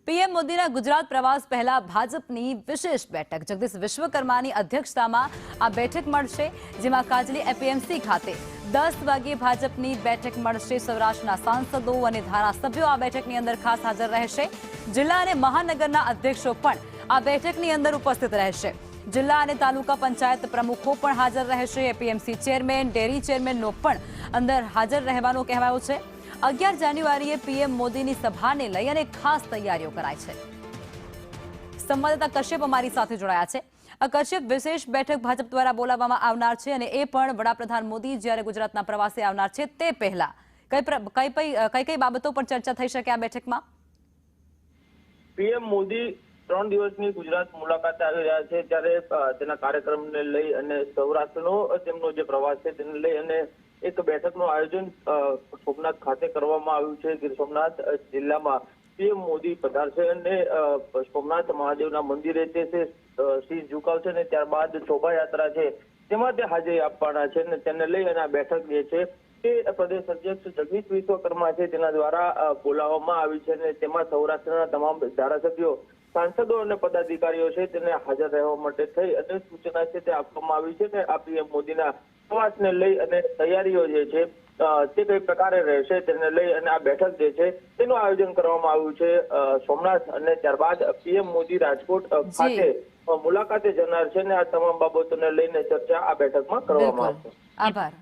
PM મોદીના ગુજરાત પ્રવાસ પહેલા ભાજપની વિશેષ બેઠક જગદીશ વિશ્વકર્માની અધ્યક્ષતામાં આ બેઠક મળશે, જેમાં કાજલી એપીએમસી ખાતે 10 વાગ્યે ભાજપની બેઠક મળશે। સૌરાષ્ટ્રના સાંસદો અને ધારાસભ્યો આ બેઠકની અંદર ખાસ હાજર રહેશે। જિલ્લા અને મહાનગરના અધ્યક્ષો પણ આ બેઠકની અંદર ઉપસ્થિત રહેશે। જિલ્લા અને તાલુકા પંચાયત પ્રમુખો પણ હાજર રહેશે। એપીએમસી ચેરમેન, ડેરી ચેરમેનનો પણ અંદર હાજર રહેવાનું કહેવાયું છે। 11 જાન્યુઆરીએ પીએમ મોદીની સભાને લઈ અને ખાસ તૈયારીઓ કરાઈ છે। સંવાદદાતા કશ્યપ અમારી સાથે જોડાયા છે। કશ્યપ, વિશેષ બેઠક ભાજપ દ્વારા બોલાવવામાં આવનાર છે અને એ પણ વડાપ્રધાન મોદી જ્યારે ગુજરાતના પ્રવાસે આવનાર છે તે પહેલા કઈ બાબતો પર ચર્ચા થઈ શકે આ બેઠકમાં? પીએમ મોદી 3 દિવસની ગુજરાત મુલાકાતે આવી રહ્યા છે, ત્યારે તેના કાર્યક્રમને લઈ અને સૌરાષ્ટ્રનો તેમનો જે પ્રવાસ છે તેને લઈ અને એક બેઠકનું આયોજન સોમનાથ ખાતે કરવામાં આવ્યું છે। ગીર સોમનાથ જિલ્લામાં પીએમ મોદી પધારશે અને સોમનાથ મહાદેવના મંદિરે તે શીશ ઝુકાવશે અને ત્યારબાદ શોભાયાત્રા છે તેમાં તે હાજરી આપવાના છે અને તેને લઈ અને આ બેઠક જે છે તે પ્રદેશ અધ્યક્ષ જગદીશ વિશ્વકર્મા છે તેના દ્વારા બોલાવવામાં આવી છે અને તેમાં સૌરાષ્ટ્રના તમામ ધારાસભ્યો, સાંસદો અને પદાધિકારીઓ છે તેને હાજર રહેવા માટે થઈ અને સૂચના છે તે આપવામાં આવી છે અને આ પીએમ મોદીના પ્રવાસને લઈ અને તૈયારીઓ જે છે તે કઈ પ્રકારે રહેશે તેને લઈ અને આ બેઠક જે છે તેનું આયોજન કરવામાં આવ્યું છે। સોમનાથ અને ત્યારબાદ પીએમ મોદી રાજકોટ ખાતે મુલાકાતે જનાર છે અને આ તમામ બાબતોને લઈને ચર્ચા આ બેઠકમાં કરવામાં આવશે। આભાર।